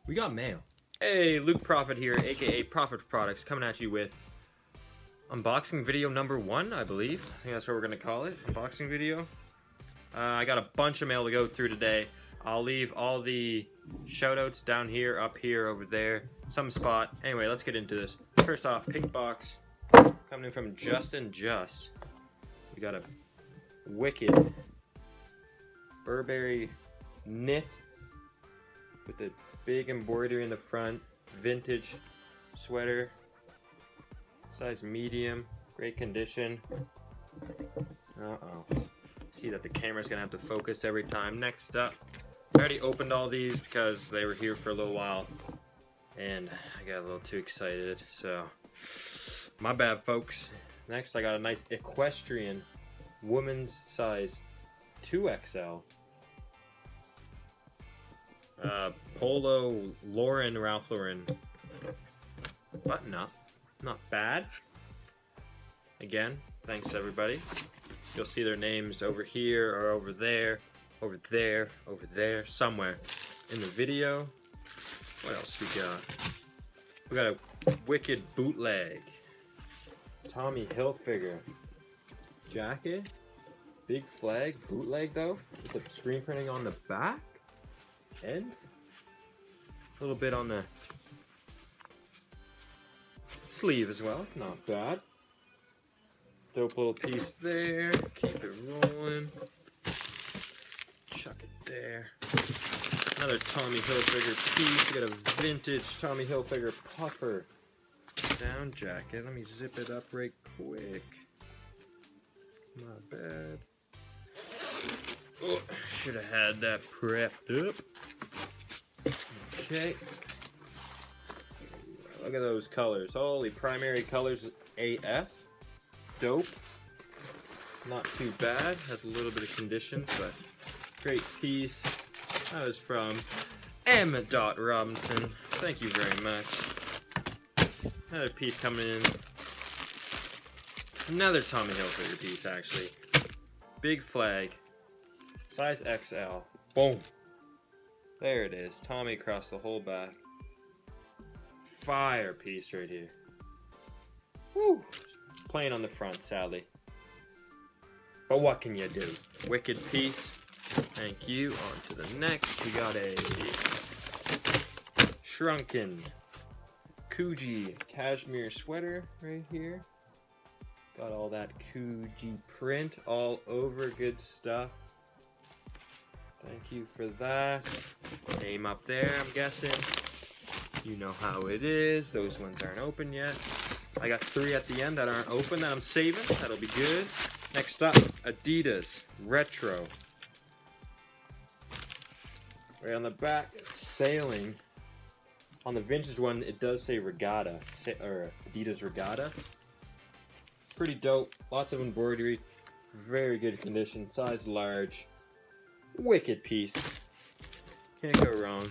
We got mail. Hey, Luke Profit here, aka Profit Products, coming at you with unboxing video number 1, I believe. I think that's what we're gonna call it, unboxing video. I got a bunch of mail to go through today. I'll leave all the shoutouts down here, up here, over there, some spot. Anyway, let's get into this. First off, pink box, coming in from Justin Just. We got a wicked Burberry knit with the big embroidery in the front, vintage sweater, size medium, great condition. See that the camera's gonna have to focus every time. Next up, I already opened all these because they were here for a little while and I got a little too excited, so my bad, folks. Next, I got a nice equestrian woman's size 2XL Polo Ralph Lauren button up. Not bad. Again, thanks everybody. You'll see their names over here or over there, over there, over there, somewhere in the video. What else we got? We got a wicked bootleg Tommy Hilfiger jacket. Big flag, bootleg though, with the screen printing on the back. And a little bit on the sleeve as well, not bad. Dope little piece there, keep it rolling. Chuck it there. Another Tommy Hilfiger piece. We got a vintage Tommy Hilfiger puffer down jacket. Let me zip it up right quick. Not bad. Oh, should have had that prepped up. Okay. Look at those colors. Holy, primary colors AF. Dope. Not too bad. Has a little bit of conditions, but great piece. That was from M. Robinson. Thank you very much. Another piece coming in. Another Tommy Hilfiger piece, actually. Big flag. Size XL. Boom. There it is. Tommy across the whole back. Fire piece right here. Woo. Plain on the front, sadly. But what can you do? Wicked piece. Thank you. On to the next. We got a shrunken Coogi cashmere sweater right here. Got all that Coogi print all over. Good stuff. Thank you for that. Name up there, I'm guessing. You know how it is. Those ones aren't open yet. I got 3 at the end that aren't open that I'm saving. That'll be good. Next up, Adidas Retro. Right on the back, sailing. On the vintage one, it does say Regatta, or Adidas Regatta. Pretty dope. Lots of embroidery. Very good condition. Size large. Wicked piece. Can't go wrong.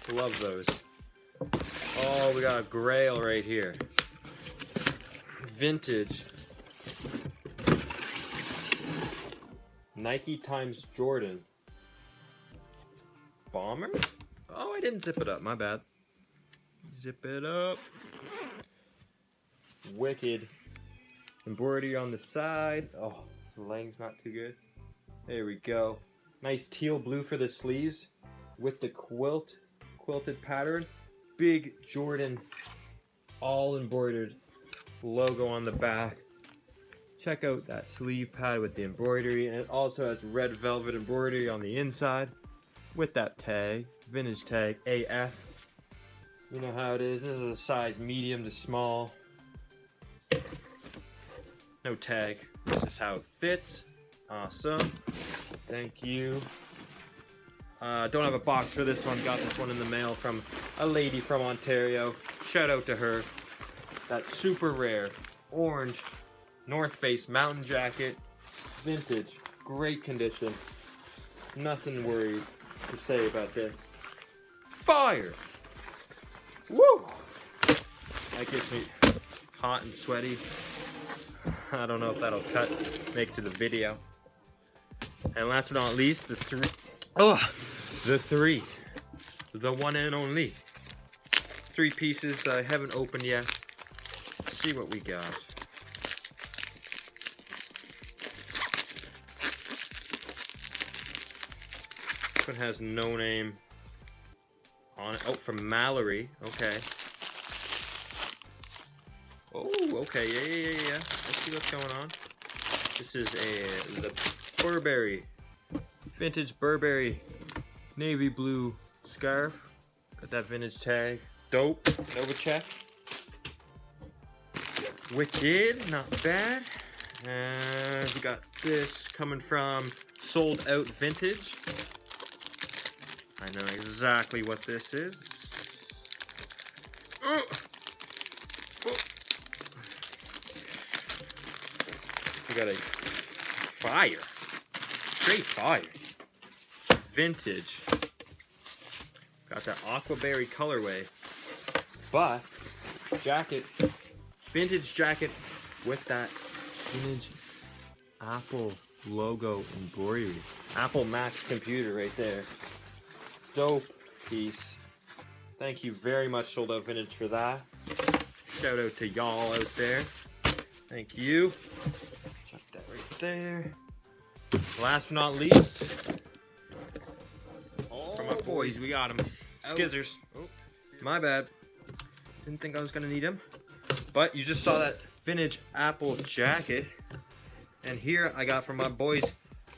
Love those. Oh, we got a grail right here. Vintage. Nike times Jordan. Bomber? Oh, I didn't zip it up. My bad. Zip it up. Wicked. Embroidery on the side. Oh, the length's not too good. There we go. Nice teal blue for the sleeves with the quilted pattern. Big Jordan, all embroidered logo on the back. Check out that sleeve pad with the embroidery, and it also has red velvet embroidery on the inside with that tag, vintage tag AF. You know how it is. This is a size medium to small. No tag. This is how it fits. Awesome. Thank you. Don't have a box for this one. Got this one in the mail from a lady from Ontario. Shout out to her. That super rare orange North Face mountain jacket. Vintage. Great condition. Nothing worried to say about this. Fire! Woo! That gets me hot and sweaty. I don't know if that'll make it to the video. And last but not least, the three the one and only. 3 pieces I haven't opened yet. Let's see what we got. This one has no name on it. Oh, from Mallory. Okay. Oh, okay. Yeah. Let's see what's going on. This is the Burberry, vintage Burberry navy blue scarf. Got that vintage tag. Dope. Novacek. Wicked. Not bad. And we got this coming from Sold Out Vintage. I know exactly what this is. We got a fire. Straight fire. Vintage. Got that aquaberry colorway. But jacket. Vintage jacket with that vintage Apple logo embroidery. Apple Max computer right there. Dope piece. Thank you very much, Sold Out Vintage, for that. Shout out to y'all out there. Thank you. Chuck that right there. Last but not least, from my boys, we got them. Skizzers. Oh, my bad. Didn't think I was gonna need them. But you just saw that vintage Apple jacket. And here I got from my boys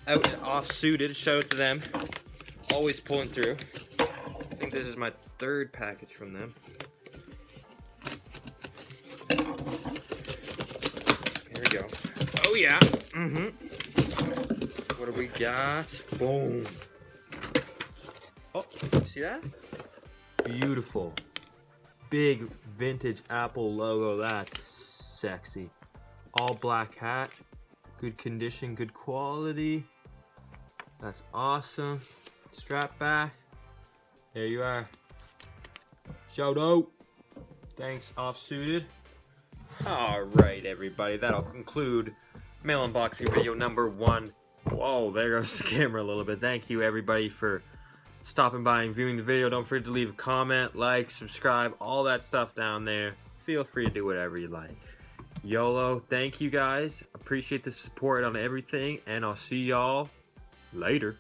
out and off suited. Shout out to them. Always pulling through. I think this is my 3rd package from them. Here we go. Oh yeah. What do we got? Boom. Oh, you see that? Beautiful. Big vintage Apple logo. That's sexy. All black hat. Good condition, good quality. That's awesome. Strap back. There you are. Shout out. Thanks, Off Suited. Alright, everybody. That'll conclude mail unboxing video number 1. Whoa, there goes the camera a little bit. Thank you, everybody, for stopping by and viewing the video. Don't forget to leave a comment, like, subscribe, all that stuff down there. Feel free to do whatever you like. YOLO. Thank you, guys. Appreciate the support on everything, and I'll see y'all later.